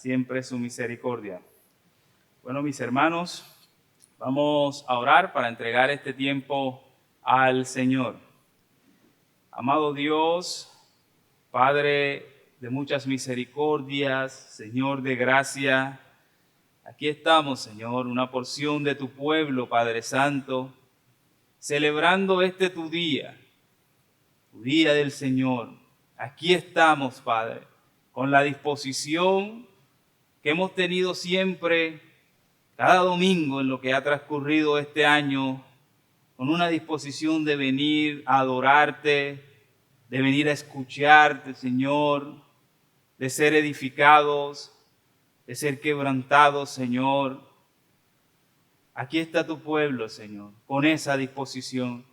siempre su misericordia. Bueno, mis hermanos, vamos a orar para entregar este tiempo al Señor. Amado Dios, Padre de muchas misericordias, Señor de gracia, aquí estamos, Señor, una porción de tu pueblo, Padre Santo, celebrando este tu día del Señor. Aquí estamos, Padre, con la disposición que hemos tenido siempre, cada domingo en lo que ha transcurrido este año, con una disposición de venir a adorarte, de venir a escucharte, Señor, de ser edificados, de ser quebrantados, Señor. Aquí está tu pueblo, Señor, con esa disposición.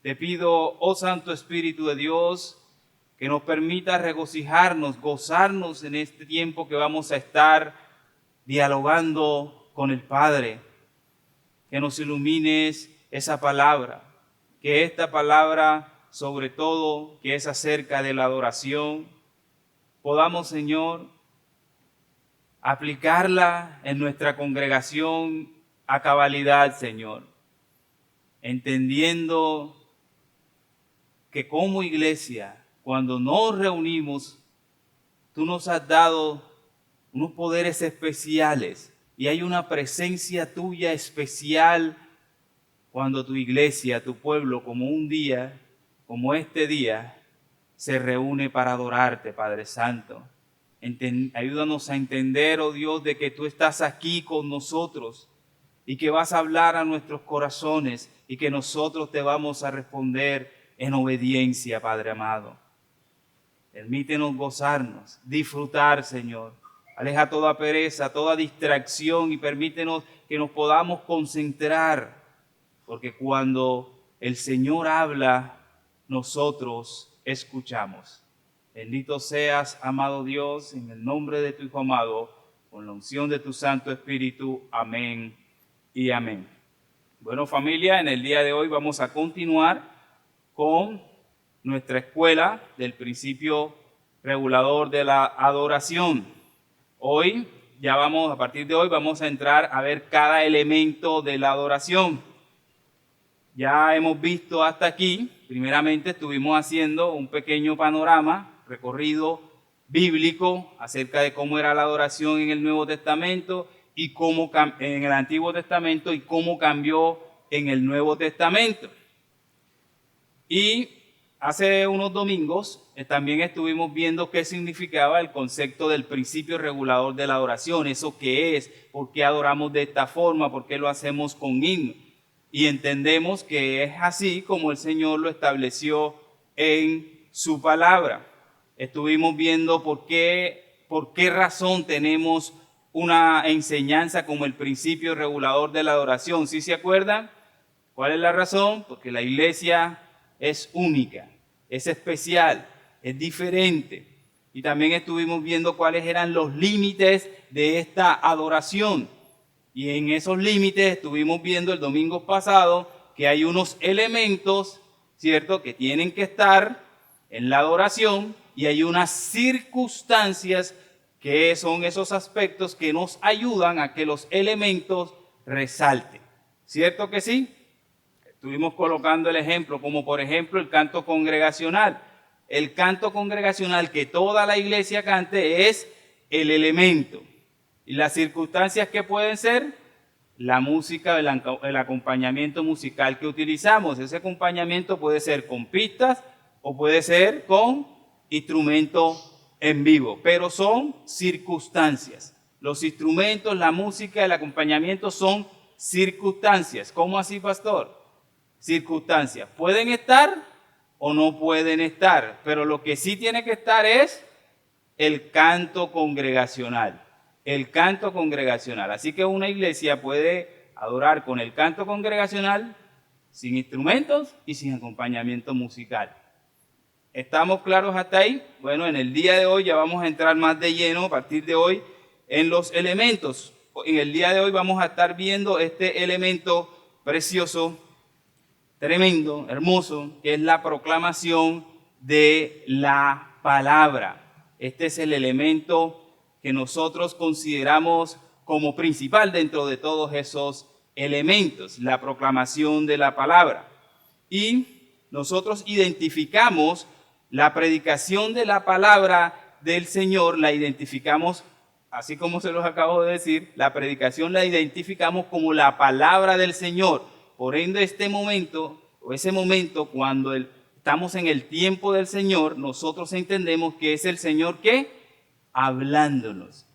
Te pido, oh Santo Espíritu de Dios, que nos permita regocijarnos, gozarnos en este tiempo que vamos a estar dialogando con el Padre. Que nos ilumines esa palabra, que esta palabra, sobre todo, que es acerca de la adoración, podamos, Señor, aplicarla en nuestra congregación a cabalidad, Señor, entendiendo que como iglesia, cuando nos reunimos, tú nos has dado unos poderes especiales y hay una presencia tuya especial cuando tu iglesia, tu pueblo, como un día, como este día, se reúne para adorarte, Padre Santo. Ayúdanos a entender, oh Dios, de que tú estás aquí con nosotros y que vas a hablar a nuestros corazones y que nosotros te vamos a responder en obediencia, Padre amado. Permítenos gozarnos, disfrutar, Señor. Aleja toda pereza, toda distracción y permítenos que nos podamos concentrar, porque cuando el Señor habla, nosotros escuchamos. Bendito seas, amado Dios, en el nombre de tu Hijo amado, con la unción de tu Santo Espíritu. Amén y amén. Bueno, familia, en el día de hoy vamos a continuar con nuestra escuela del principio regulador de la adoración. Hoy, a partir de hoy, vamos a entrar a ver cada elemento de la adoración. Ya hemos visto hasta aquí, primeramente estuvimos haciendo un pequeño panorama, recorrido bíblico acerca de cómo era la adoración en el Nuevo Testamento y cómo en el Antiguo Testamento y cómo cambió en el Nuevo Testamento. Y hace unos domingos también estuvimos viendo qué significaba el concepto del principio regulador de la adoración, eso qué es, por qué adoramos de esta forma, por qué lo hacemos con himno. Y entendemos que es así como el Señor lo estableció en su palabra. Estuvimos viendo por qué razón tenemos una enseñanza como el principio regulador de la adoración. ¿Sí se acuerdan? ¿Cuál es la razón? Porque la iglesia es única, es especial, es diferente. Y también estuvimos viendo cuáles eran los límites de esta adoración. Y en esos límites estuvimos viendo el domingo pasado que hay unos elementos, ¿cierto?, que tienen que estar en la adoración y hay unas circunstancias que son esos aspectos que nos ayudan a que los elementos resalten. ¿Cierto que sí? Estuvimos colocando el ejemplo, como por ejemplo el canto congregacional. El canto congregacional que toda la iglesia cante es el elemento. ¿Y las circunstancias que pueden ser? La música, el acompañamiento musical que utilizamos. Ese acompañamiento puede ser con pistas o puede ser con instrumento en vivo, pero son circunstancias. Los instrumentos, la música, el acompañamiento son circunstancias. ¿Cómo así, pastor? Circunstancias. Pueden estar o no pueden estar, pero lo que sí tiene que estar es el canto congregacional. El canto congregacional. Así que una iglesia puede adorar con el canto congregacional sin instrumentos y sin acompañamiento musical. ¿Estamos claros hasta ahí? Bueno, en el día de hoy ya vamos a entrar más de lleno a partir de hoy en los elementos. En el día de hoy vamos a estar viendo este elemento precioso, tremendo, hermoso, que es la proclamación de la palabra. Este es el elemento que nosotros consideramos como principal dentro de todos esos elementos, la proclamación de la palabra. Y nosotros identificamos la predicación de la palabra del Señor, la identificamos, así como se los acabo de decir, la predicación la identificamos como la palabra del Señor. Por ende, ese momento, cuando estamos en el tiempo del Señor, nosotros entendemos que es el Señor que hablándonos.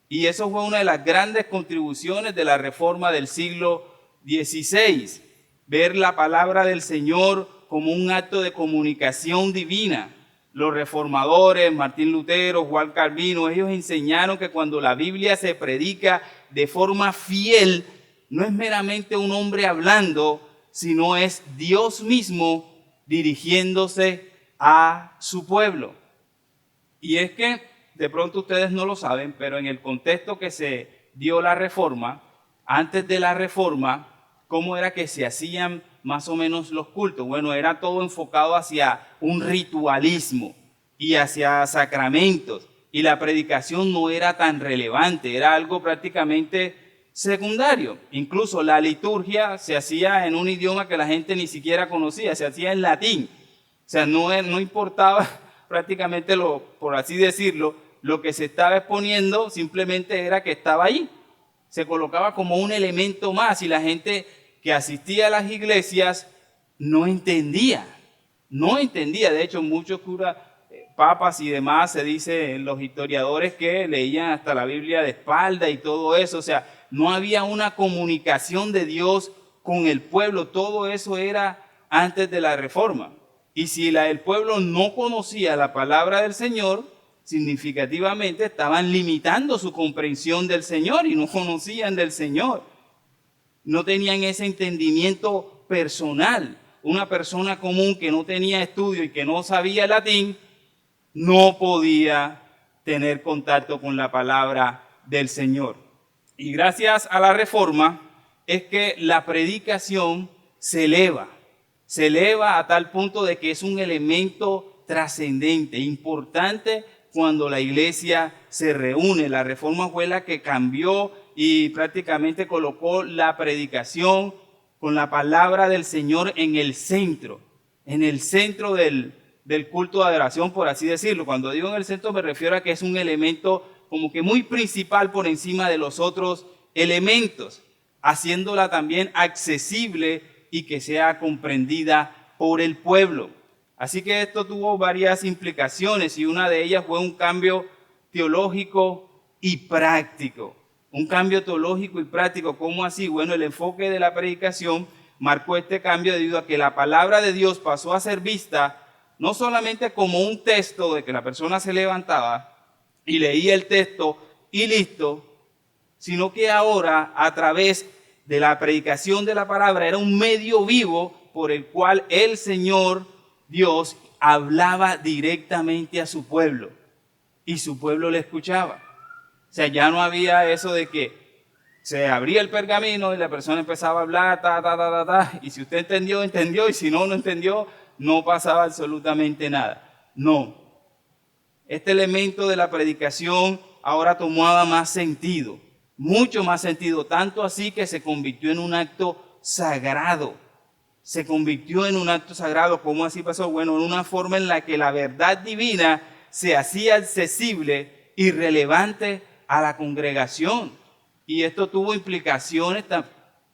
Y eso fue una de las grandes contribuciones de la reforma del siglo XVI, ver la palabra del Señor como un acto de comunicación divina. Los reformadores, Martín Lutero, Juan Calvino, ellos enseñaron que cuando la Biblia se predica de forma fiel, no es meramente un hombre hablando, sino es Dios mismo dirigiéndose a su pueblo. Y es que de pronto ustedes no lo saben, pero en el contexto que se dio la reforma, antes de la reforma, ¿cómo era que se hacían más o menos los cultos? Bueno, era todo enfocado hacia un ritualismo y hacia sacramentos. Y la predicación no era tan relevante, era algo prácticamente secundario. Incluso la liturgia se hacía en un idioma que la gente ni siquiera conocía, se hacía en latín. O sea, no importaba prácticamente, por así decirlo, lo que se estaba exponiendo, simplemente era que estaba ahí. Se colocaba como un elemento más y la gente que asistía a las iglesias no entendía. De hecho, muchos curas, papas y demás, se dice en los historiadores que leían hasta la Biblia de espalda y todo eso. O sea, no había una comunicación de Dios con el pueblo. Todo eso era antes de la reforma. Y si el pueblo no conocía la palabra del Señor, significativamente estaban limitando su comprensión del Señor y no conocían del Señor. No tenían ese entendimiento personal. Una persona común que no tenía estudio y que no sabía latín, no podía tener contacto con la palabra del Señor. Y gracias a la reforma es que la predicación se eleva a tal punto de que es un elemento trascendente, importante cuando la iglesia se reúne. La reforma fue la que cambió y prácticamente colocó la predicación con la palabra del Señor en el centro del culto de adoración, por así decirlo. Cuando digo en el centro me refiero a que es un elemento como que muy principal por encima de los otros elementos, haciéndola también accesible y que sea comprendida por el pueblo. Así que esto tuvo varias implicaciones y una de ellas fue un cambio teológico y práctico. Un cambio teológico y práctico, ¿cómo así? Bueno, el enfoque de la predicación marcó este cambio debido a que la palabra de Dios pasó a ser vista no solamente como un texto de que la persona se levantaba y leía el texto y listo, sino que ahora a través de la predicación de la palabra era un medio vivo por el cual el Señor Dios hablaba directamente a su pueblo y su pueblo le escuchaba. O sea, ya no había eso de que se abría el pergamino y la persona empezaba a hablar, y si usted entendió, entendió, y si no, no entendió, no pasaba absolutamente nada. No. Este elemento de la predicación ahora tomaba más sentido, mucho más sentido, tanto así que se convirtió en un acto sagrado. ¿Cómo así pasó? Bueno, en una forma en la que la verdad divina se hacía accesible y relevante a la congregación. Y esto tuvo implicaciones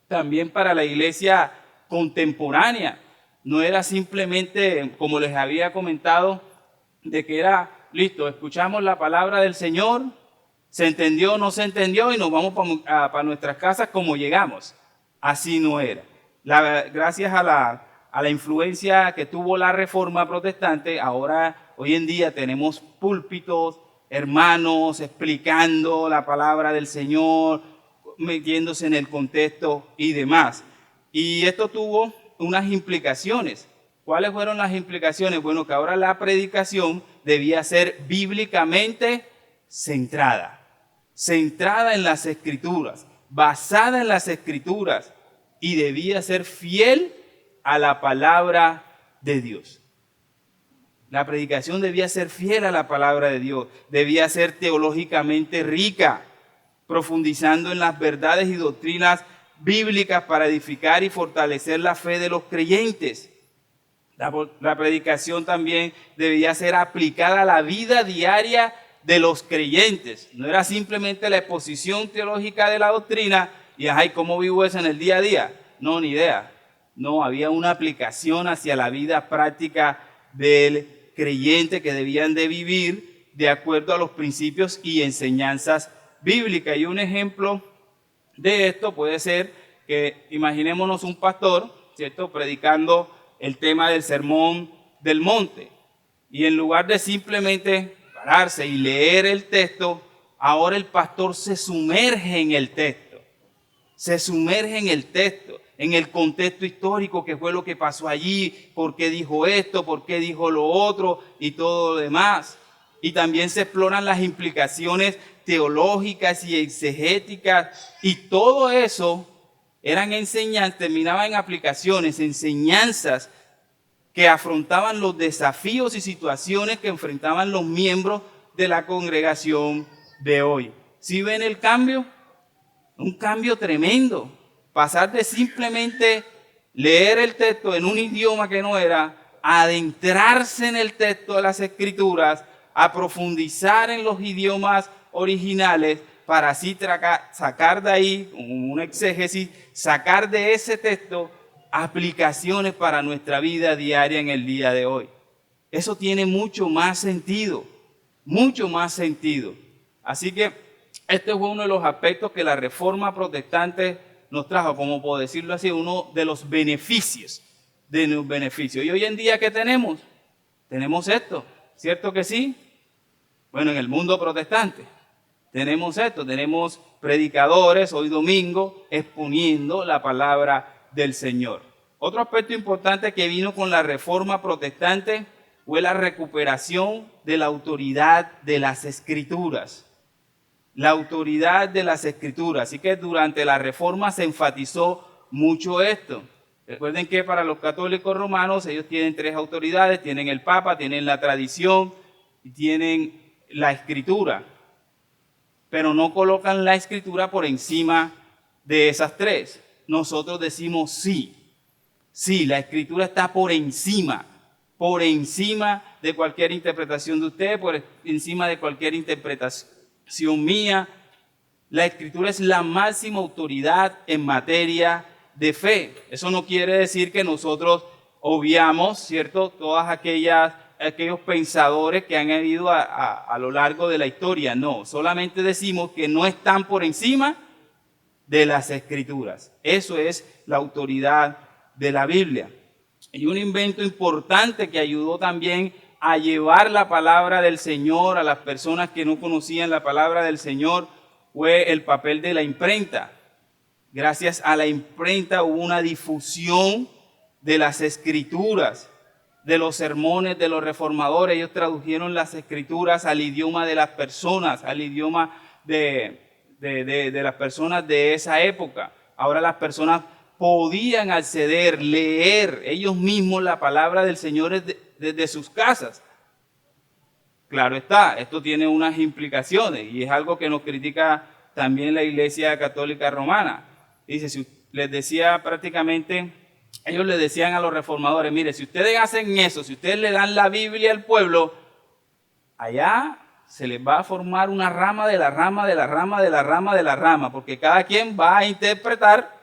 también para la iglesia contemporánea. No era simplemente, como les había comentado, de que era, listo, escuchamos la palabra del Señor, se entendió, no se entendió y nos vamos para nuestras casas como llegamos. Así no era. Gracias a la influencia que tuvo la Reforma Protestante, ahora, hoy en día tenemos púlpitos, hermanos explicando la palabra del Señor, metiéndose en el contexto y demás. Y esto tuvo unas implicaciones. ¿Cuáles fueron las implicaciones? Bueno, que ahora la predicación debía ser bíblicamente centrada en las Escrituras, basada en las Escrituras, y debía ser fiel a la palabra de Dios. La predicación debía ser fiel a la palabra de Dios, debía ser teológicamente rica, profundizando en las verdades y doctrinas bíblicas para edificar y fortalecer la fe de los creyentes. La predicación también debía ser aplicada a la vida diaria de los creyentes. No era simplemente la exposición teológica de la doctrina y ay, ¿cómo vivo eso en el día a día? No, ni idea. No, había una aplicación hacia la vida práctica del creyente que debían de vivir de acuerdo a los principios y enseñanzas bíblicas. Y un ejemplo de esto puede ser que imaginémonos un pastor, ¿cierto?, predicando el tema del sermón del monte. Y en lugar de simplemente pararse y leer el texto, ahora el pastor se sumerge en el texto. Se sumerge en el texto, en el contexto histórico, que fue lo que pasó allí, por qué dijo esto, por qué dijo lo otro y todo lo demás. Y también se exploran las implicaciones teológicas y exegéticas, y todo eso eran enseñanzas, terminaban en aplicaciones, enseñanzas que afrontaban los desafíos y situaciones que enfrentaban los miembros de la congregación de hoy. ¿Sí ven el cambio? Un cambio tremendo. Pasar de simplemente leer el texto en un idioma que no era, a adentrarse en el texto de las Escrituras, a profundizar en los idiomas originales, para así sacar de ahí, un exégesis, sacar de ese texto aplicaciones para nuestra vida diaria en el día de hoy. Eso tiene mucho más sentido, mucho más sentido. Así que este fue uno de los aspectos que la Reforma Protestante nos trajo, como por decirlo así, uno de los beneficios de los beneficios. Y hoy en día, ¿qué tenemos? Tenemos esto, ¿cierto que sí? Bueno, en el mundo protestante tenemos esto, tenemos predicadores hoy domingo exponiendo la palabra del Señor. Otro aspecto importante que vino con la Reforma Protestante fue la recuperación de la autoridad de las Escrituras. La autoridad de las Escrituras. Así que durante la Reforma se enfatizó mucho esto. Recuerden que para los católicos romanos ellos tienen tres autoridades, tienen el Papa, tienen la tradición y tienen la Escritura. Pero no colocan la Escritura por encima de esas tres. Nosotros decimos sí. Sí, la Escritura está por encima de cualquier interpretación de usted, por encima de cualquier interpretación mía. La Escritura es la máxima autoridad en materia de fe. Eso no quiere decir que nosotros obviamos, ¿cierto?, todas aquellos pensadores que han habido a lo largo de la historia. No, solamente decimos que no están por encima de las Escrituras. Eso es la autoridad de la Biblia. Y un invento importante que ayudó también a llevar la palabra del Señor a las personas que no conocían la palabra del Señor fue el papel de la imprenta. Gracias a la imprenta hubo una difusión de las Escrituras, de los sermones de los reformadores. Ellos tradujeron las Escrituras al idioma de las personas, al idioma de las personas de esa época. Ahora las personas podían acceder, leer ellos mismos la palabra del Señor desde sus casas. Claro está, esto tiene unas implicaciones y es algo que nos critica también la Iglesia Católica Romana. Dice, les decía prácticamente, ellos le decían a los reformadores, mire, si ustedes hacen eso, si ustedes le dan la Biblia al pueblo, allá se les va a formar una rama de la rama, de la rama, de la rama, de la rama, porque cada quien va a interpretar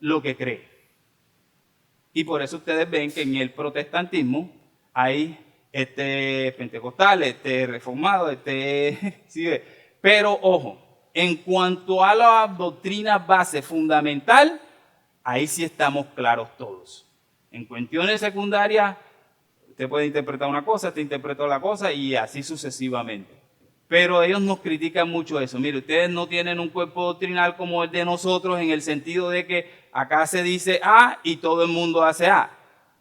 lo que cree. Y por eso ustedes ven que en el protestantismo hay pentecostal, reformado, ¿sí ve? Pero ojo, en cuanto a la doctrina base fundamental, ahí sí estamos claros todos. En cuestiones secundarias, usted puede interpretar una cosa, usted interpreta la cosa y así sucesivamente. Pero ellos nos critican mucho eso. Mire, ustedes no tienen un cuerpo doctrinal como el de nosotros en el sentido de que acá se dice A y todo el mundo hace A.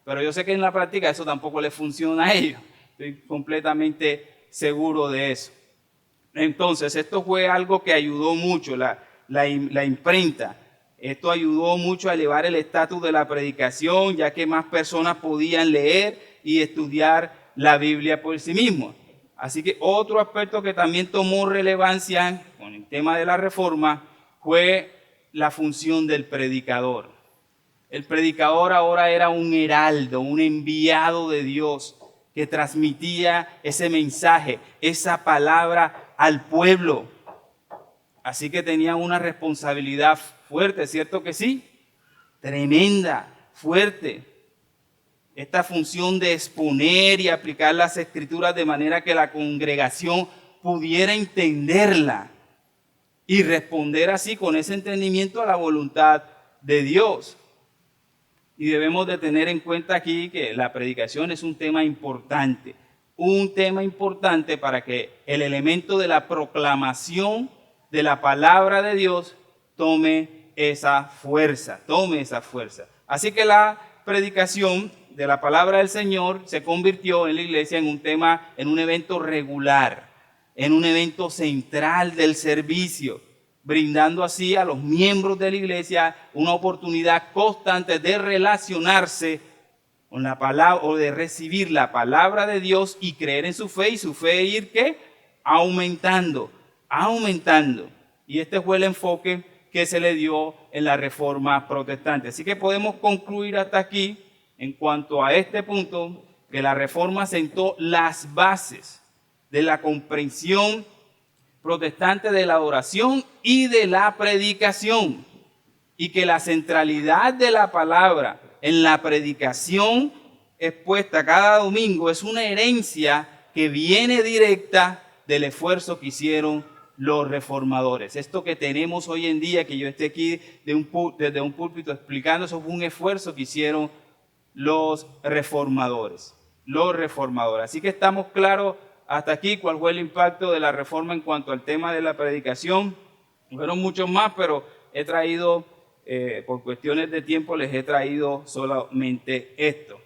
Pero yo sé que en la práctica eso tampoco les funciona a ellos. Estoy completamente seguro de eso. Entonces, esto fue algo que ayudó mucho, la imprenta. Esto ayudó mucho a elevar el estatus de la predicación, ya que más personas podían leer y estudiar la Biblia por sí mismo. Así que otro aspecto que también tomó relevancia con el tema de la reforma fue la función del predicador. El predicador ahora era un heraldo, un enviado de Dios que transmitía ese mensaje, esa palabra al pueblo. Así que tenía una responsabilidad fuerte, ¿cierto que sí? Tremenda, fuerte. Esta función de exponer y aplicar las escrituras de manera que la congregación pudiera entenderla y responder así con ese entendimiento a la voluntad de Dios. Y debemos de tener en cuenta aquí que la predicación es un tema importante para que el elemento de la proclamación de la palabra de Dios tome esa fuerza. Así que la predicación de la palabra del Señor se convirtió en la iglesia en un tema, en un evento regular, en un evento central del servicio, brindando así a los miembros de la iglesia una oportunidad constante de relacionarse con la palabra o de recibir la palabra de Dios y creer en su fe, y su fe ir ¿qué? Aumentando. Y este fue el enfoque que se le dio en la Reforma Protestante. Así que podemos concluir hasta aquí en cuanto a este punto, que la Reforma sentó las bases de la comprensión protestante de la adoración y de la predicación, y que la centralidad de la palabra en la predicación expuesta cada domingo es una herencia que viene directa del esfuerzo que hicieron los reformadores. Esto que tenemos hoy en día, que yo esté aquí desde un púlpito explicando, eso fue un esfuerzo que hicieron los reformadores. Así que estamos claros hasta aquí cuál fue el impacto de la reforma en cuanto al tema de la predicación. Fueron muchos más, pero he traído, por cuestiones de tiempo, les he traído solamente esto.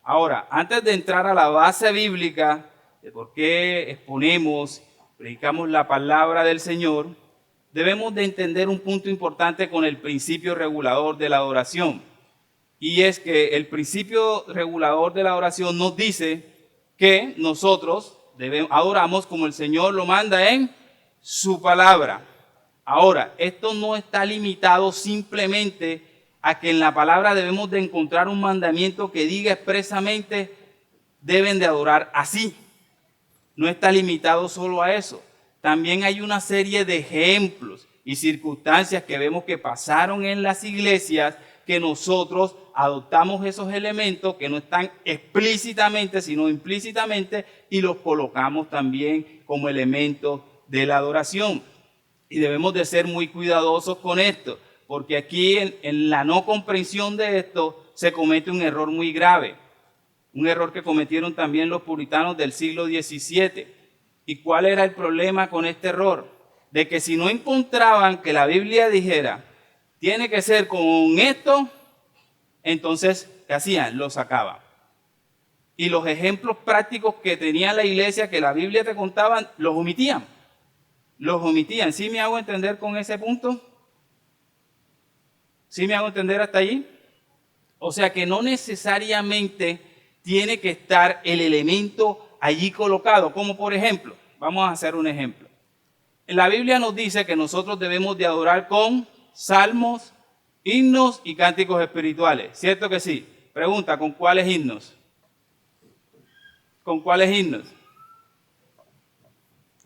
Ahora, antes de entrar a la base bíblica de por qué exponemos, predicamos la palabra del Señor, debemos de entender un punto importante con el principio regulador de la adoración. Y es que el principio regulador de la adoración nos dice que nosotros adoramos como el Señor lo manda en su palabra. Ahora, esto no está limitado simplemente a que en la palabra debemos de encontrar un mandamiento que diga expresamente deben de adorar así. No está limitado solo a eso. También hay una serie de ejemplos y circunstancias que vemos que pasaron en las iglesias, que nosotros adoptamos esos elementos que no están explícitamente, sino implícitamente, y los colocamos también como elementos de la adoración. Y debemos de ser muy cuidadosos con esto, porque aquí en la no comprensión de esto se comete un error muy grave. Un error que cometieron también los puritanos del siglo XVII. ¿Y cuál era el problema con este error? De que si no encontraban que la Biblia dijera, tiene que ser con esto, entonces, ¿qué hacían? Lo sacaban. Y los ejemplos prácticos que tenía la iglesia, que la Biblia te contaban, los omitían. ¿Sí me hago entender con ese punto? ¿Sí me hago entender hasta allí? O sea que no necesariamente tiene que estar el elemento allí colocado, como por ejemplo, vamos a hacer un ejemplo. En la Biblia nos dice que nosotros debemos de adorar con salmos, himnos y cánticos espirituales, ¿cierto que sí? Pregunta, ¿con cuáles himnos? ¿Con cuáles himnos?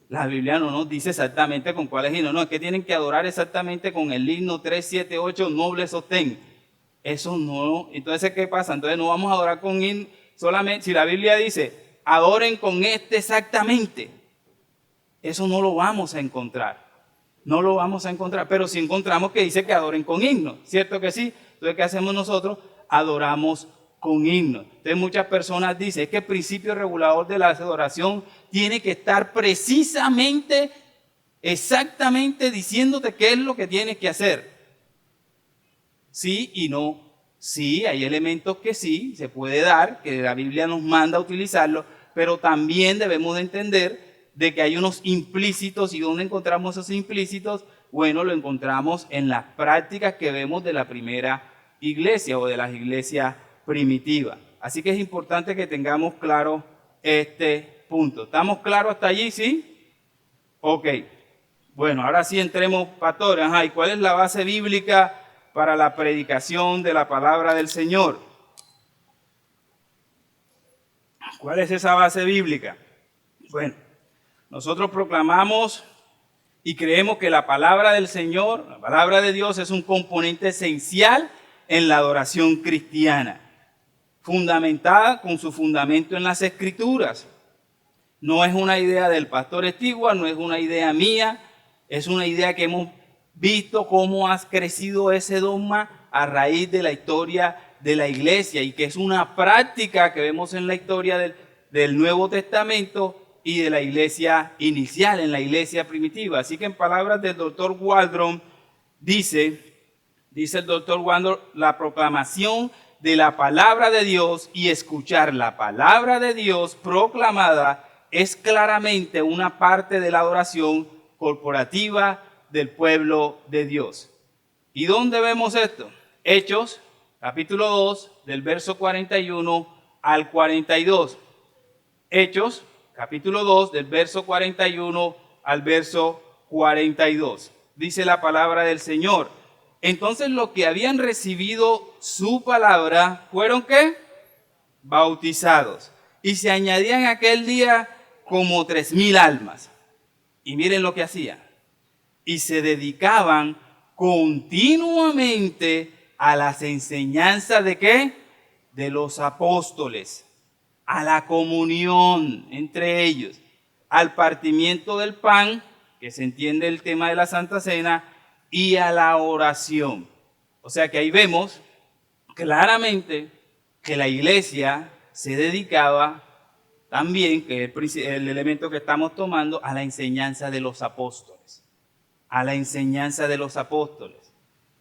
La Biblia no nos dice exactamente con cuáles himnos, no, es que tienen que adorar exactamente con el himno 378, noble sostén. Eso no, entonces ¿qué pasa? Entonces no vamos a adorar con himno solamente, si la Biblia dice, adoren con este exactamente, eso no lo vamos a encontrar. No lo vamos a encontrar, pero si encontramos que dice que adoren con himnos, ¿cierto que sí? Entonces, ¿qué hacemos nosotros? Adoramos con himnos. Entonces, muchas personas dicen que el principio regulador de la adoración tiene que estar precisamente, exactamente diciéndote qué es lo que tienes que hacer. Sí y no. Sí, hay elementos que sí se puede dar, que la Biblia nos manda a utilizarlo, pero también debemos de entender de que hay unos implícitos. ¿Y dónde encontramos esos implícitos? Bueno, lo encontramos en las prácticas que vemos de la primera iglesia o de las iglesias primitivas. Así que es importante que tengamos claro este punto. ¿Estamos claros hasta allí? ¿Sí? Ok. Bueno, ahora sí entremos, pastores. Ajá, ¿y cuál es la base bíblica para la predicación de la palabra del Señor? ¿Cuál es esa base bíblica? Bueno, nosotros proclamamos y creemos que la palabra del Señor, la palabra de Dios, es un componente esencial en la adoración cristiana, fundamentada con su fundamento en las Escrituras. No es una idea del pastor Stewart, no es una idea mía, es una idea que hemos visto cómo ha crecido ese dogma a raíz de la historia de la iglesia y que es una práctica que vemos en la historia del Nuevo Testamento y de la iglesia inicial, en la iglesia primitiva. Así que en palabras del doctor Waldron, dice el doctor Waldron, la proclamación de la palabra de Dios y escuchar la palabra de Dios proclamada es claramente una parte de la adoración corporativa del pueblo de Dios. ¿Y dónde vemos esto? Hechos, capítulo 2, del verso 41 al 42. Hechos, capítulo 2, del verso 41 al verso 42. Dice la palabra del Señor. Entonces los que habían recibido su palabra fueron ¿qué? Bautizados. Y se añadían aquel día como 3,000 almas. Y miren lo que hacían. Y se dedicaban continuamente a las enseñanzas de ¿qué? De los apóstoles, a la comunión entre ellos, al partimiento del pan, que se entiende el tema de la Santa Cena, y a la oración. O sea que ahí vemos claramente que la iglesia se dedicaba también, que es el elemento que estamos tomando, a la enseñanza de los apóstoles. A la enseñanza de los apóstoles.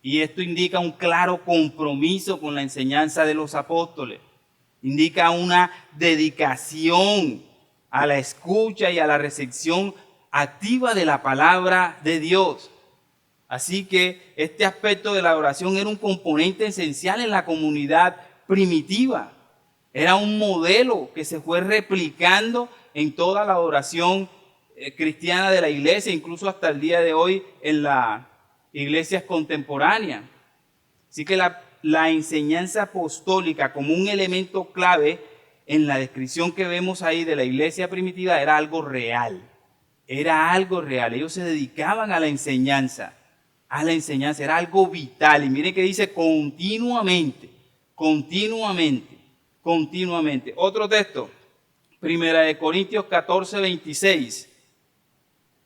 Y esto indica un claro compromiso con la enseñanza de los apóstoles. Indica una dedicación a la escucha y a la recepción activa de la palabra de Dios. Así que este aspecto de la oración era un componente esencial en la comunidad primitiva. Era un modelo que se fue replicando en toda la adoración cristiana de la iglesia, incluso hasta el día de hoy en las iglesias contemporáneas. Así que la enseñanza apostólica como un elemento clave en la descripción que vemos ahí de la iglesia primitiva era algo real. Era algo real. Ellos se dedicaban a la enseñanza, era algo vital. Y miren que dice continuamente. Otro texto, Primera de Corintios 14, 26.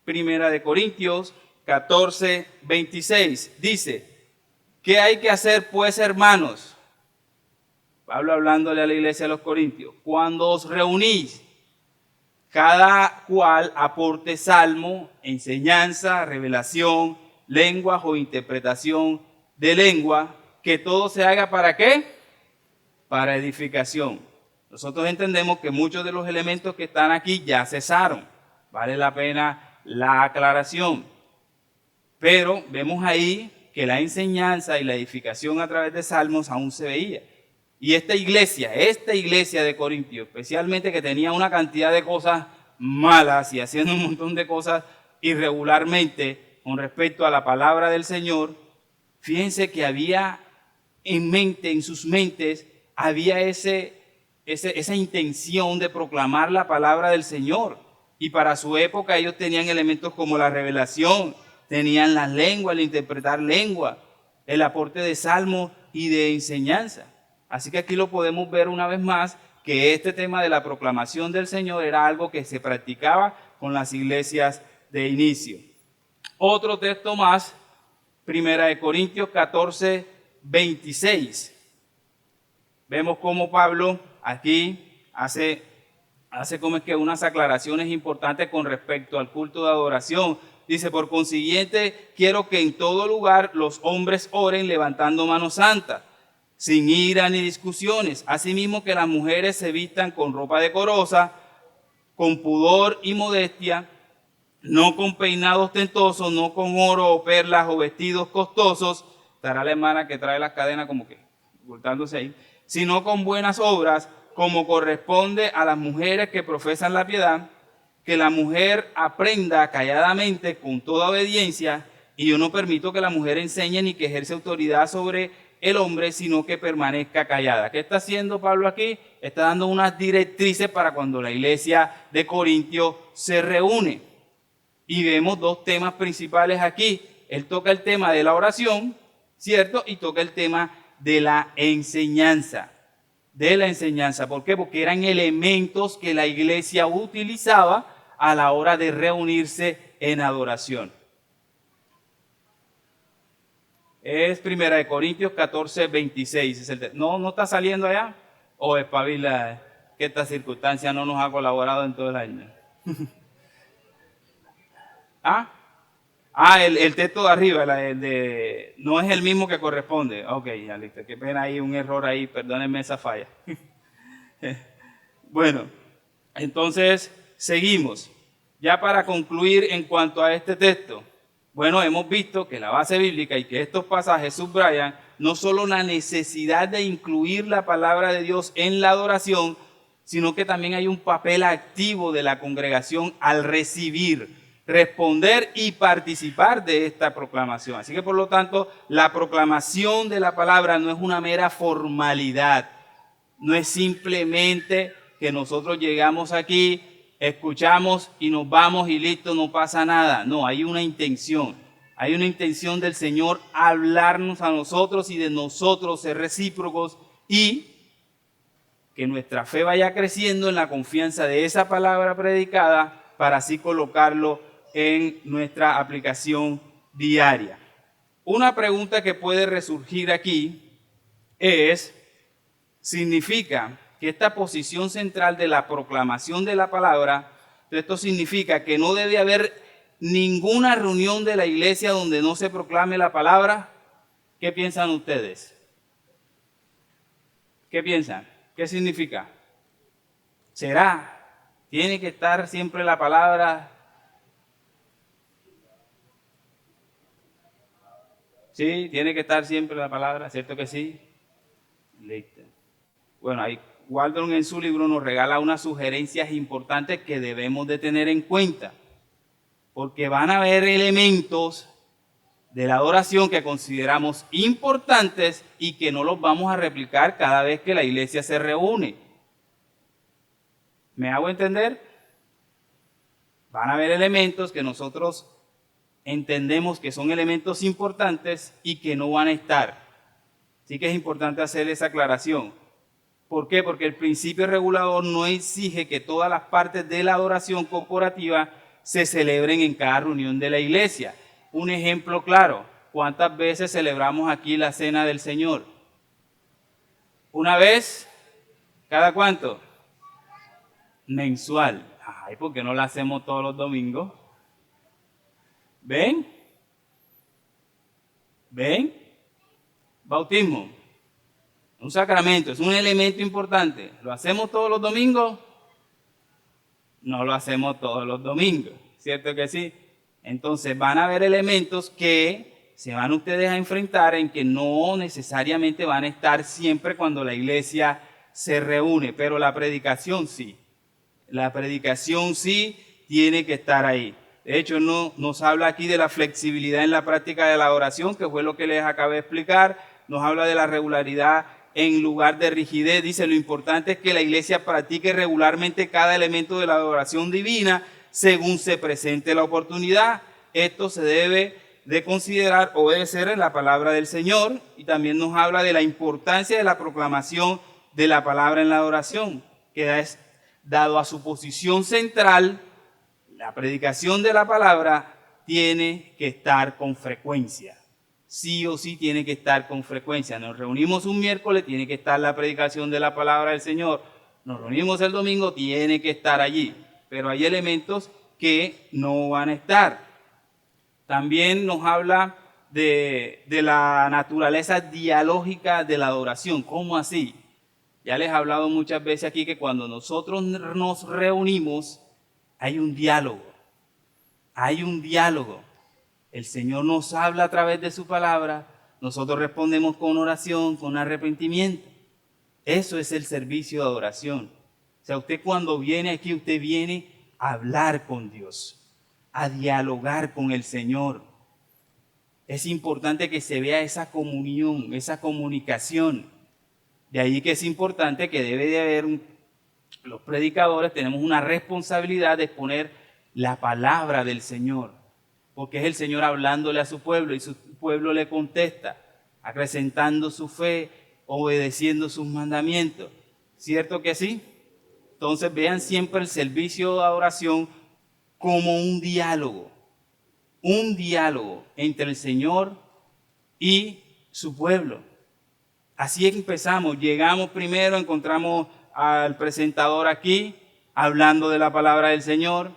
Primera de Corintios 14, 26. Dice, ¿qué hay que hacer pues, hermanos? Pablo hablándole a la iglesia de los Corintios. Cuando os reunís, cada cual aporte salmo, enseñanza, revelación, lenguas o interpretación de lengua, que todo se haga ¿para qué? Para edificación. Nosotros entendemos que muchos de los elementos que están aquí ya cesaron. Vale la pena la aclaración. Pero vemos ahí que la enseñanza y la edificación a través de salmos aún se veía. Y esta iglesia de Corintios, especialmente que tenía una cantidad de cosas malas y haciendo un montón de cosas irregularmente con respecto a la palabra del Señor, fíjense que había en sus mentes, había esa intención de proclamar la palabra del Señor. Y para su época ellos tenían elementos como la revelación, tenían las lenguas, el interpretar lengua, el aporte de salmos y de enseñanza. Así que aquí lo podemos ver una vez más, que este tema de la proclamación del Señor era algo que se practicaba con las iglesias de inicio. Otro texto más, Primera de Corintios 14, 26. Vemos cómo Pablo aquí hace como es que unas aclaraciones importantes con respecto al culto de adoración. Dice, por consiguiente, quiero que en todo lugar los hombres oren levantando manos santas, sin ira ni discusiones. Asimismo que las mujeres se vistan con ropa decorosa, con pudor y modestia, no con peinados ostentosos, no con oro o perlas o vestidos costosos. Estará la hermana que trae las cadenas como que ocultándose ahí. Sino con buenas obras, como corresponde a las mujeres que profesan la piedad, que la mujer aprenda calladamente con toda obediencia, y yo no permito que la mujer enseñe ni que ejerce autoridad sobre el hombre, sino que permanezca callada. ¿Qué está haciendo Pablo aquí? Está dando unas directrices para cuando la iglesia de Corintios se reúne. Y vemos dos temas principales aquí. Él toca el tema de la oración, ¿cierto? Y toca el tema de la enseñanza. ¿Por qué? Porque eran elementos que la iglesia utilizaba a la hora de reunirse en adoración. Es 1 Corintios 14, 26. ¿No está saliendo allá? ¿O espabila que esta circunstancia no nos ha colaborado en todo el año? El texto de arriba, no es el mismo que corresponde. Ok, ya listo. Qué pena, hay un error ahí, perdónenme esa falla. Bueno, entonces seguimos. Ya para concluir en cuanto a este texto, bueno, hemos visto que la base bíblica y que estos pasajes subrayan no solo la necesidad de incluir la palabra de Dios en la adoración, sino que también hay un papel activo de la congregación al recibir, responder y participar de esta proclamación. Así que por lo tanto, la proclamación de la palabra no es una mera formalidad, no es simplemente que nosotros llegamos aquí, escuchamos y nos vamos y listo, no pasa nada. No, hay una intención del Señor hablarnos a nosotros y de nosotros ser recíprocos y que nuestra fe vaya creciendo en la confianza de esa palabra predicada para así colocarlo en nuestra aplicación diaria. Una pregunta que puede resurgir aquí es, ¿significa que esta posición central de la proclamación de la palabra, esto significa que no debe haber ninguna reunión de la iglesia donde no se proclame la palabra? ¿Qué piensan ustedes? ¿Qué piensan? ¿Qué significa? ¿Será? ¿Tiene que estar siempre la palabra? Sí, tiene que estar siempre la palabra, ¿cierto que sí? Listo. Bueno, ahí Waldron en su libro nos regala unas sugerencias importantes que debemos de tener en cuenta, porque van a haber elementos de la adoración que consideramos importantes y que no los vamos a replicar cada vez que la iglesia se reúne. ¿Me hago entender? Van a haber elementos que nosotros entendemos que son elementos importantes y que no van a estar. Así que es importante hacer esa aclaración. ¿Por qué? Porque el principio regulador no exige que todas las partes de la adoración corporativa se celebren en cada reunión de la iglesia. Un ejemplo claro, ¿cuántas veces celebramos aquí la Cena del Señor? ¿Una vez? ¿Cada cuánto? Mensual. Ay, ¿por qué no la hacemos todos los domingos? ¿Ven? ¿Ven? Bautismo. Un sacramento, es un elemento importante. ¿Lo hacemos todos los domingos? No lo hacemos todos los domingos, ¿cierto que sí? Entonces van a haber elementos que se van ustedes a enfrentar en que no necesariamente van a estar siempre cuando la iglesia se reúne, pero la predicación sí. La predicación sí tiene que estar ahí. De hecho, nos habla aquí de la flexibilidad en la práctica de la oración, que fue lo que les acabé de explicar. Nos habla de la regularidad en lugar de rigidez. Dice, lo importante es que la iglesia practique regularmente cada elemento de la adoración divina según se presente la oportunidad. Esto se debe de considerar, obedecer en la palabra del Señor, y también nos habla de la importancia de la proclamación de la palabra en la adoración, que es dado a su posición central. La predicación de la palabra tiene que estar con frecuencia. Sí o sí tiene que estar con frecuencia. Nos reunimos un miércoles, tiene que estar la predicación de la palabra del Señor. Nos reunimos el domingo, tiene que estar allí. Pero hay elementos que no van a estar. También nos habla de la naturaleza dialógica de la adoración. ¿Cómo así? Ya les he hablado muchas veces aquí que cuando nosotros nos reunimos, hay un diálogo. Hay un diálogo. El Señor nos habla a través de su palabra, nosotros respondemos con oración, con arrepentimiento. Eso es el servicio de adoración. O sea, usted cuando viene aquí, usted viene a hablar con Dios, a dialogar con el Señor. Es importante que se vea esa comunión, esa comunicación. De ahí que es importante que debe de haber, los predicadores tenemos una responsabilidad de exponer la palabra del Señor, porque es el Señor hablándole a su pueblo y su pueblo le contesta, acrecentando su fe, obedeciendo sus mandamientos. ¿Cierto que sí? Entonces vean siempre el servicio de adoración como un diálogo entre el Señor y su pueblo. Así empezamos, llegamos primero, encontramos al presentador aquí, hablando de la palabra del Señor,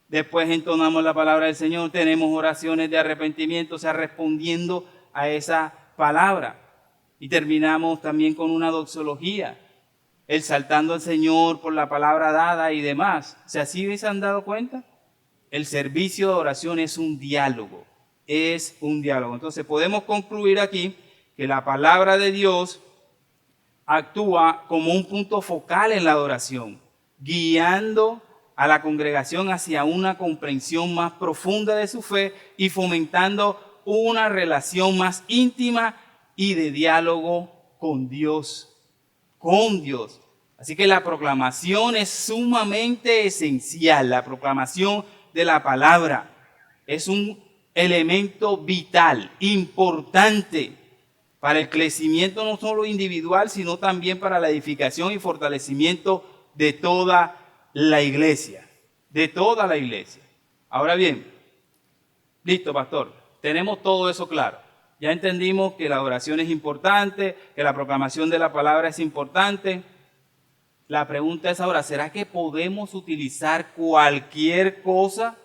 después entonamos la palabra del Señor, tenemos oraciones de arrepentimiento, o sea, respondiendo a esa palabra. Y terminamos también con una doxología, exaltando al Señor por la palabra dada y demás. O sea, ¿sí se han dado cuenta? El servicio de oración es un diálogo, Entonces podemos concluir aquí que la palabra de Dios actúa como un punto focal en la adoración, guiando a la congregación hacia una comprensión más profunda de su fe y fomentando una relación más íntima y de diálogo con Dios. Así que la proclamación es sumamente esencial. La proclamación de la palabra es un elemento vital, importante para el crecimiento no solo individual, sino también para la edificación y fortalecimiento de toda la iglesia. Ahora bien, listo, pastor, tenemos todo eso claro. Ya entendimos que la oración es importante, que la proclamación de la palabra es importante. La pregunta es ahora, ¿será que podemos utilizar cualquier cosa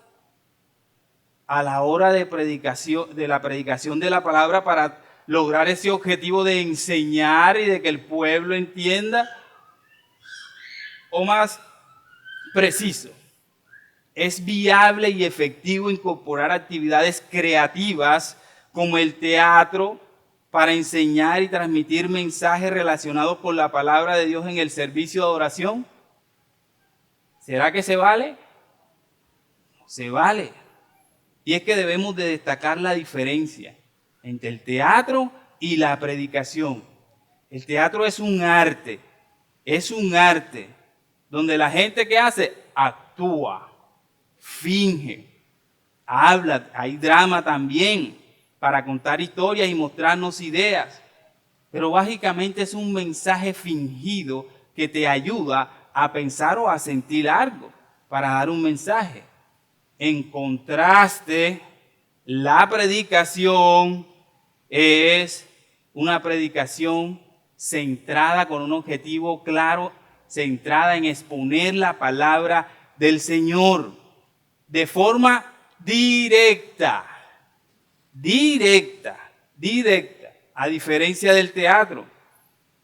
a la hora de la predicación de la palabra para lograr ese objetivo de enseñar y de que el pueblo entienda? O más preciso, ¿es viable y efectivo incorporar actividades creativas como el teatro para enseñar y transmitir mensajes relacionados con la palabra de Dios en el servicio de adoración? ¿Será que se vale? Se vale. Y es que debemos de destacar la diferencia entre el teatro y la predicación. El teatro es un arte donde la gente que hace actúa, finge, habla, hay drama también para contar historias y mostrarnos ideas. Pero básicamente es un mensaje fingido que te ayuda a pensar o a sentir algo para dar un mensaje. En contraste, la predicación es una predicación centrada con un objetivo claro, centrada en exponer la palabra del Señor de forma directa, a diferencia del teatro.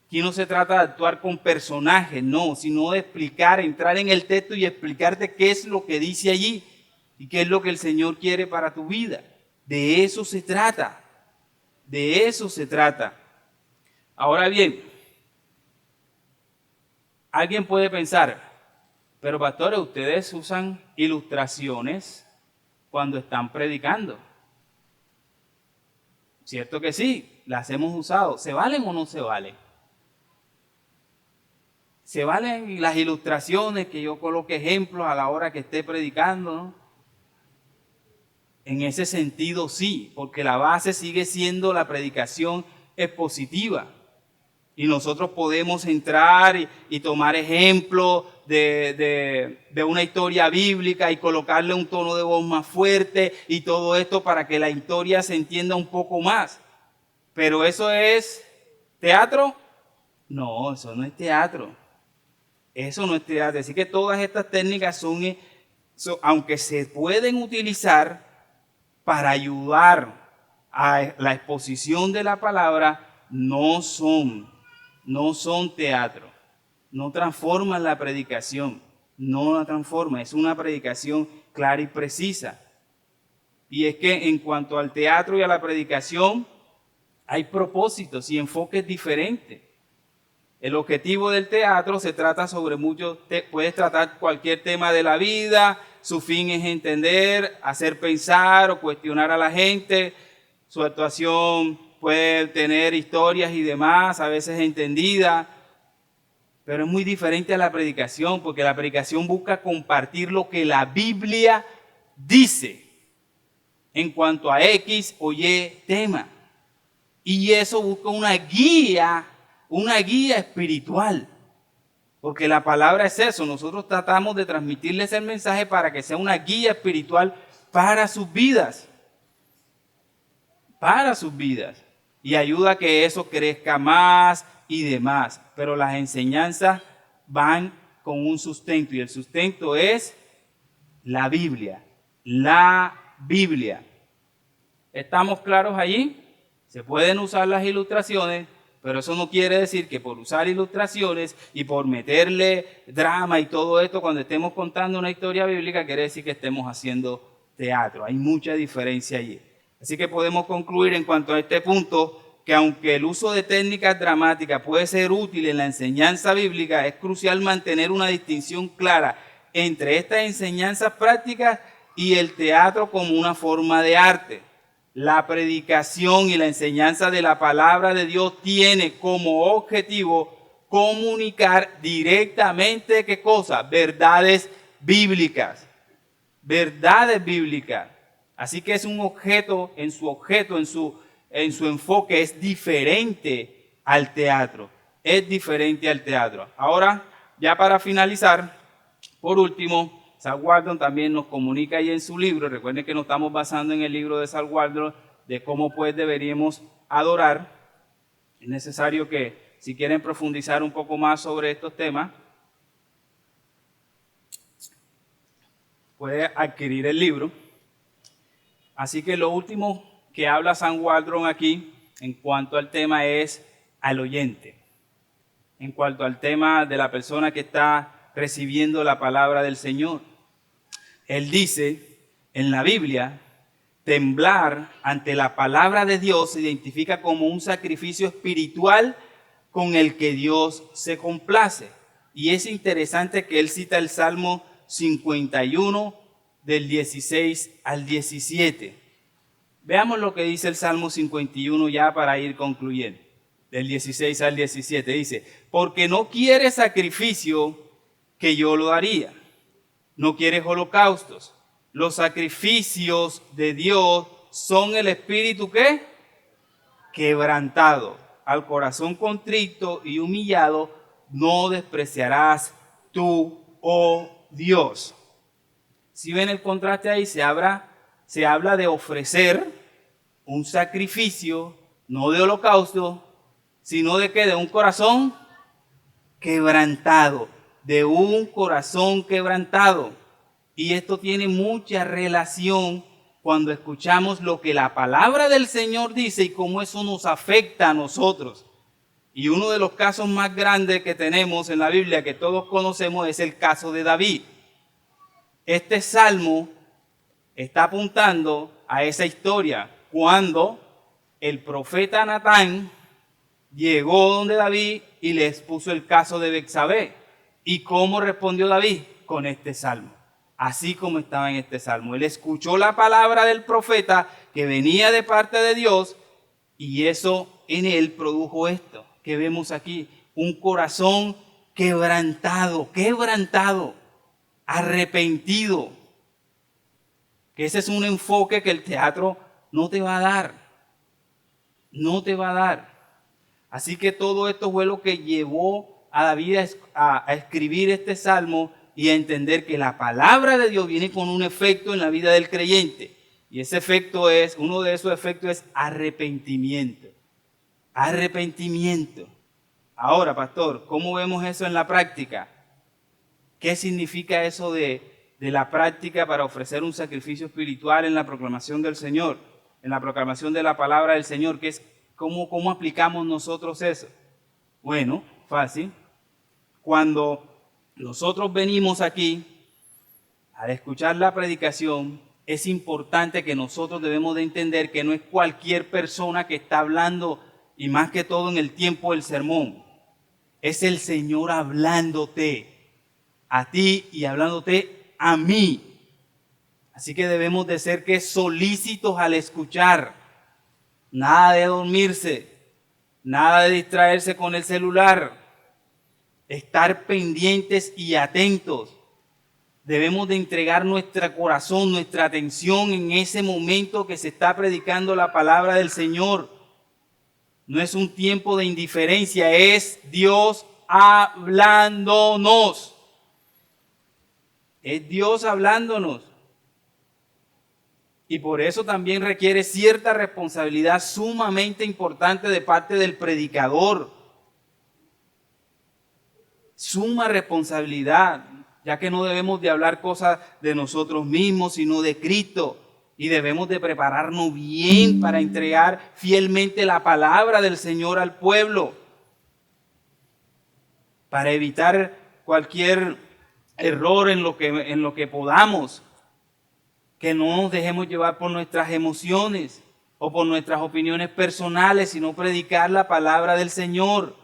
Aquí no se trata de actuar con personajes, no, sino de explicar, entrar en el texto y explicarte qué es lo que dice allí y qué es lo que el Señor quiere para tu vida. De eso se trata. Ahora bien, alguien puede pensar, pero pastores, ustedes usan ilustraciones cuando están predicando. ¿Cierto que sí? Las hemos usado. ¿Se valen o no se valen? ¿Se valen las ilustraciones que yo coloque ejemplos a la hora que esté predicando, no? En ese sentido sí, porque la base sigue siendo la predicación expositiva. Y nosotros podemos entrar y tomar ejemplos de una historia bíblica y colocarle un tono de voz más fuerte y todo esto para que la historia se entienda un poco más. Pero ¿eso es teatro? No, eso no es teatro. Así que todas estas técnicas son, aunque se pueden utilizar para ayudar a la exposición de la palabra, no son teatro, no transforman la predicación, no la transforma, es una predicación clara y precisa. Y es que en cuanto al teatro y a la predicación, hay propósitos y enfoques diferentes. El objetivo del teatro se trata sobre puedes tratar cualquier tema de la vida, su fin es entender, hacer pensar o cuestionar a la gente, su actuación puede tener historias y demás, a veces entendida, pero es muy diferente a la predicación, porque la predicación busca compartir lo que la Biblia dice en cuanto a X o Y tema. Y eso busca una guía espiritual. Porque la palabra es eso, nosotros tratamos de transmitirles el mensaje para que sea una guía espiritual para sus vidas. Para sus vidas. Y ayuda a que eso crezca más y demás. Pero las enseñanzas van con un sustento y el sustento es la Biblia. La Biblia. ¿Estamos claros allí? Se pueden usar las ilustraciones, pero eso no quiere decir que por usar ilustraciones y por meterle drama y todo esto cuando estemos contando una historia bíblica, quiere decir que estemos haciendo teatro. Hay mucha diferencia allí. Así que podemos concluir en cuanto a este punto que aunque el uso de técnicas dramáticas puede ser útil en la enseñanza bíblica, es crucial mantener una distinción clara entre estas enseñanzas prácticas y el teatro como una forma de arte. La predicación y la enseñanza de la palabra de Dios tiene como objetivo comunicar directamente, ¿qué cosa? Verdades bíblicas. Verdades bíblicas. Así que es un objeto, en su enfoque es diferente al teatro. Es diferente al teatro. Ahora, ya para finalizar, por último, Sal Waldron también nos comunica ahí en su libro, recuerden que nos estamos basando en el libro de Sal Waldron, de cómo pues deberíamos adorar. Es necesario que, si quieren profundizar un poco más sobre estos temas, puede adquirir el libro. Así que lo último que habla Sal Waldron aquí, en cuanto al tema, es al oyente. En cuanto al tema de la persona que está recibiendo la palabra del Señor. Él dice en la Biblia, temblar ante la palabra de Dios se identifica como un sacrificio espiritual con el que Dios se complace. Y es interesante que él cita el Salmo 51 del 16 al 17. Veamos lo que dice el Salmo 51 ya para ir concluyendo. Del 16 al 17 dice, porque no quiere sacrificio que yo lo haría. No quieres holocaustos. Los sacrificios de Dios son el espíritu ¿qué? Quebrantado. Al corazón contrito y humillado no despreciarás tú, oh Dios. Si ven el contraste ahí, se habla de ofrecer un sacrificio, no de holocausto, sino de ¿qué? De un corazón quebrantado. De un corazón quebrantado. Y esto tiene mucha relación cuando escuchamos lo que la palabra del Señor dice y cómo eso nos afecta a nosotros. Y uno de los casos más grandes que tenemos en la Biblia, que todos conocemos, es el caso de David. Este salmo está apuntando a esa historia, cuando el profeta Natán llegó donde David y le expuso el caso de Betsabé. ¿Y cómo respondió David? Con este salmo. Así como estaba en este salmo. Él escuchó la palabra del profeta que venía de parte de Dios y eso en él produjo esto que vemos aquí. Un corazón quebrantado, arrepentido. Que ese es un enfoque que el teatro no te va a dar. No te va a dar. Así que todo esto fue lo que llevó a David a escribir este salmo y a entender que la palabra de Dios viene con un efecto en la vida del creyente. Y ese efecto uno de esos efectos es arrepentimiento. Arrepentimiento. Ahora, pastor, ¿cómo vemos eso en la práctica? ¿Qué significa eso de la práctica para ofrecer un sacrificio espiritual en la proclamación del Señor? En la proclamación de la palabra del Señor, que es ¿cómo aplicamos nosotros eso? Bueno, fácil. Cuando nosotros venimos aquí, al escuchar la predicación, es importante que nosotros debemos de entender que no es cualquier persona que está hablando, y más que todo en el tiempo del sermón. Es el Señor hablándote a ti y hablándote a mí. Así que debemos de ser que solícitos al escuchar. Nada de dormirse, nada de distraerse con el celular. Estar pendientes y atentos. Debemos de entregar nuestro corazón, nuestra atención en ese momento que se está predicando la palabra del Señor. No es un tiempo de indiferencia, es Dios hablándonos. Es Dios hablándonos. Y por eso también requiere cierta responsabilidad sumamente importante de parte del predicador. Suma responsabilidad, ya que no debemos de hablar cosas de nosotros mismos, sino de Cristo. Y debemos de prepararnos bien para entregar fielmente la palabra del Señor al pueblo. Para evitar cualquier error en lo que podamos. Que no nos dejemos llevar por nuestras emociones o por nuestras opiniones personales, sino predicar la palabra del Señor.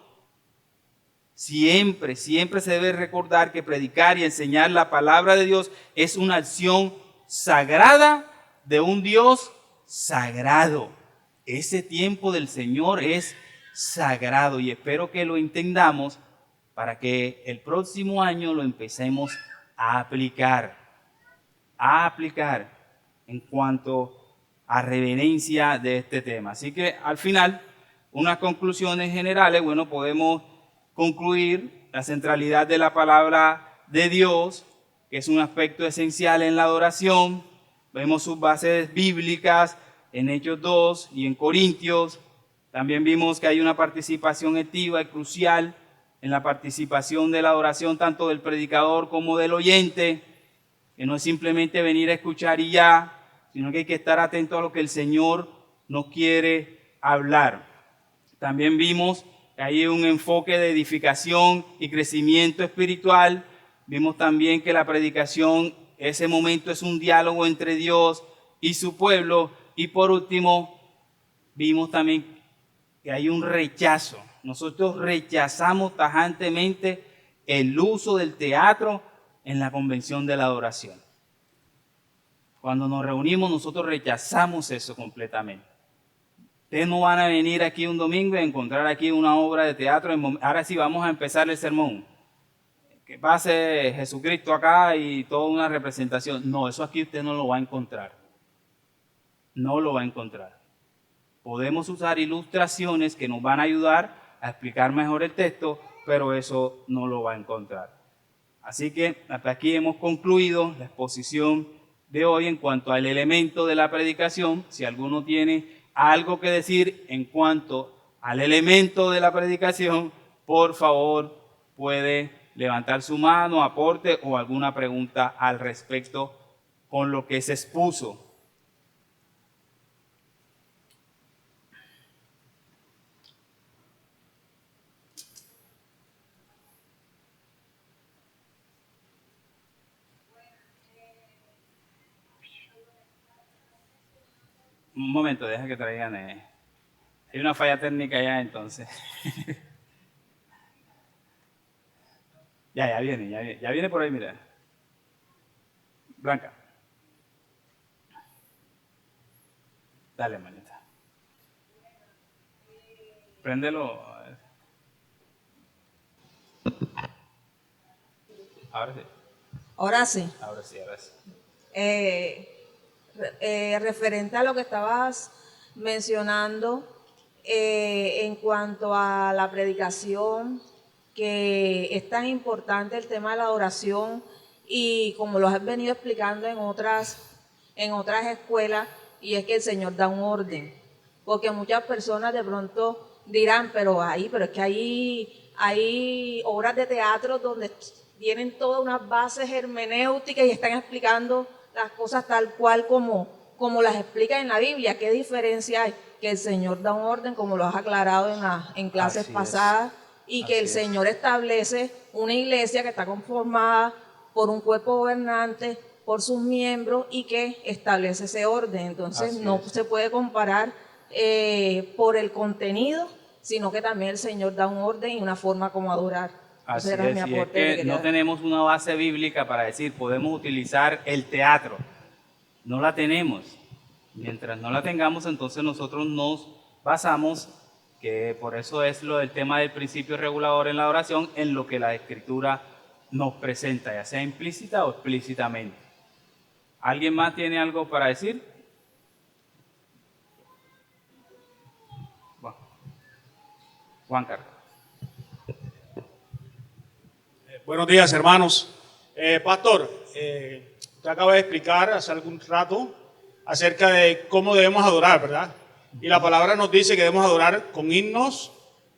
Siempre se debe recordar que predicar y enseñar la palabra de Dios es una acción sagrada de un Dios sagrado. Ese tiempo del Señor es sagrado y espero que lo entendamos para que el próximo año lo empecemos a aplicar en cuanto a reverencia de este tema. Así que al final, unas conclusiones generales, bueno, podemos concluir la centralidad de la palabra de Dios, que es un aspecto esencial en la adoración. Vemos sus bases bíblicas en Hechos 2 y en Corintios. También vimos que hay una participación activa y crucial en la participación de la adoración tanto del predicador como del oyente, que no es simplemente venir a escuchar y ya, sino que hay que estar atento a lo que el Señor nos quiere hablar. También vimos que hay un enfoque de edificación y crecimiento espiritual. Vimos también que la predicación, ese momento es un diálogo entre Dios y su pueblo. Y por último, vimos también que hay un rechazo. Nosotros rechazamos tajantemente el uso del teatro en la convención de la adoración. Cuando nos reunimos, nosotros rechazamos eso completamente. Ustedes no van a venir aquí un domingo y encontrar aquí una obra de teatro. Ahora sí vamos a empezar el sermón. Que pase Jesucristo acá y toda una representación. No, eso aquí usted no lo va a encontrar. No lo va a encontrar. Podemos usar ilustraciones que nos van a ayudar a explicar mejor el texto, pero eso no lo va a encontrar. Así que hasta aquí hemos concluido la exposición de hoy en cuanto al elemento de la predicación. Si alguno tiene algo que decir en cuanto al elemento de la predicación, por favor puede levantar su mano, aporte o alguna pregunta al respecto con lo que se expuso. Un momento, deja que traigan. Hay una falla técnica ya entonces. ya viene por ahí, mira. Blanca. Dale, manita. Préndelo. Ahora sí. Ahora sí. Ahora sí. Referente a lo que estabas mencionando en cuanto a la predicación, que es tan importante el tema de la adoración y como lo has venido explicando en otras escuelas, y es que el Señor da un orden, porque muchas personas de pronto dirán, pero es que hay obras de teatro donde tienen todas unas bases hermenéuticas y están explicando las cosas tal cual como las explica en la Biblia. ¿Qué diferencia hay? Que el Señor da un orden, como lo has aclarado en clases pasadas, y que el Señor establece una iglesia que está conformada por un cuerpo gobernante, por sus miembros, y que establece ese orden. Entonces no se puede comparar por el contenido, sino que también el Señor da un orden y una forma como adorar. Así Ese era es, mi y es aporte que quería no dar. tenemos una base bíblica para decir, podemos utilizar el teatro. No la tenemos. Mientras no la tengamos, entonces nosotros nos basamos, que por eso es lo del tema del principio regulador en la oración, en lo que la Escritura nos presenta, ya sea implícita o explícitamente. ¿Alguien más tiene algo para decir? Bueno, Juan Carlos. Buenos días, hermanos. Pastor, usted acaba de explicar hace algún rato acerca de cómo debemos adorar, ¿verdad? Y la palabra nos dice que debemos adorar con himnos,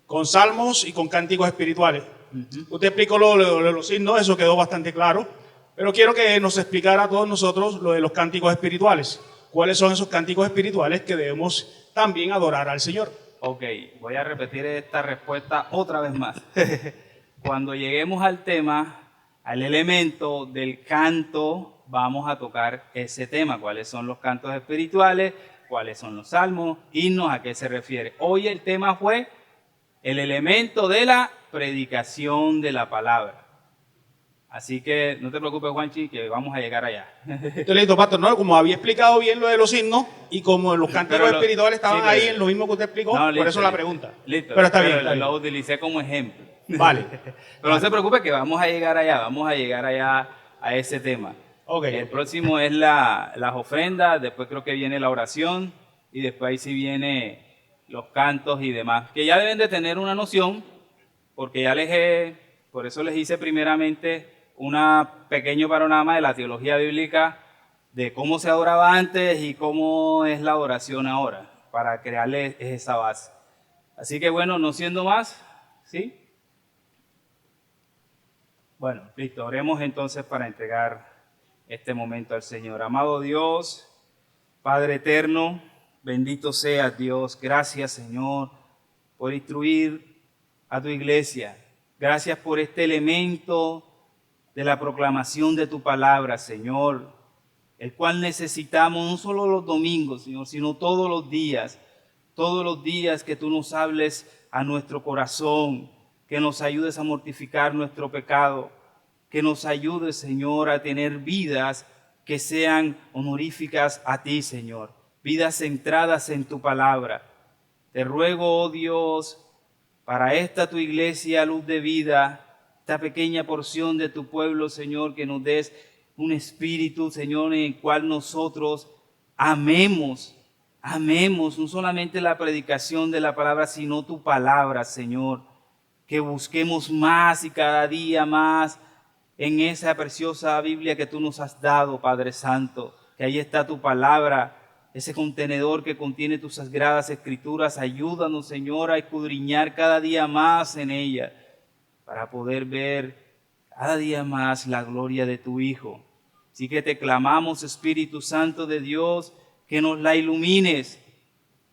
con salmos y con cánticos espirituales. Usted explicó lo de los himnos, eso quedó bastante claro, pero quiero que nos explicara a todos nosotros lo de los cánticos espirituales. ¿Cuáles son esos cánticos espirituales que debemos también adorar al Señor? Ok, voy a repetir esta respuesta otra vez más. Cuando lleguemos al tema, al elemento del canto, vamos a tocar ese tema. ¿Cuáles son los cantos espirituales? ¿Cuáles son los salmos? Himnos, ¿a qué se refiere? Hoy el tema fue el elemento de la predicación de la palabra. Así que no te preocupes, Juanchi, que vamos a llegar allá. Estoy listo, pastor. No, como había explicado bien lo de los himnos y como los cánticos espirituales estaban sí, ahí en lo mismo que usted explicó, no, por eso la pregunta. Listo, pero está bien. Lo utilicé como ejemplo. Vale. Pero no se preocupe que vamos a llegar allá a ese tema. El próximo es las ofrendas, después creo que viene la oración y después ahí sí viene los cantos y demás, que ya deben de tener una noción, porque ya por eso les hice primeramente un pequeño panorama de la teología bíblica de cómo se adoraba antes y cómo es la adoración ahora, para crearles esa base. Así que bueno, no siendo más, ¿sí? Bueno, listo, oremos entonces para entregar este momento al Señor. Amado Dios, Padre eterno, bendito seas Dios. Gracias, Señor, por instruir a tu iglesia. Gracias por este elemento de la proclamación de tu palabra, Señor, el cual necesitamos no solo los domingos, Señor, sino todos los días que tú nos hables a nuestro corazón, que nos ayudes a mortificar nuestro pecado, que nos ayudes, Señor, a tener vidas que sean honoríficas a ti, Señor, vidas centradas en tu palabra. Te ruego, oh Dios, para esta tu iglesia, luz de vida, esta pequeña porción de tu pueblo, Señor, que nos des un espíritu, Señor, en el cual nosotros amemos no solamente la predicación de la palabra, sino tu palabra, Señor, que busquemos más y cada día más en esa preciosa Biblia que tú nos has dado, Padre Santo, que ahí está tu palabra, ese contenedor que contiene tus sagradas escrituras. Ayúdanos, Señor, a escudriñar cada día más en ella, para poder ver cada día más la gloria de tu Hijo. Así que te clamamos, Espíritu Santo de Dios, que nos la ilumines,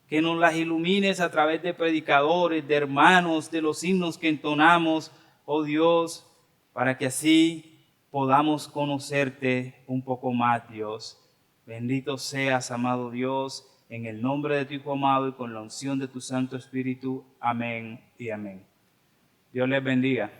que nos las ilumines a través de predicadores, de hermanos, de los himnos que entonamos, oh Dios, para que así podamos conocerte un poco más, Dios. Bendito seas, amado Dios, en el nombre de tu Hijo amado y con la unción de tu Santo Espíritu. Amén y amén. Dios les bendiga.